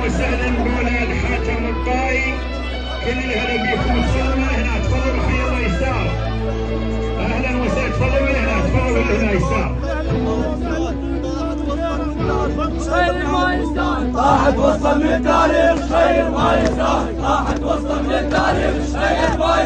وسهلا بولاد حاتم الطائي، كل الهلا بيكم. تفضلوا من هنا، تفضلوا حي الله يسار. اهلا وسهلا، تفضلوا من هنا، تفضلوا من هنا يسار. خير ما يستاهل راحت وسط من التاريخ، خير ما يستاهل. راحت وسط من التاريخ، خير ما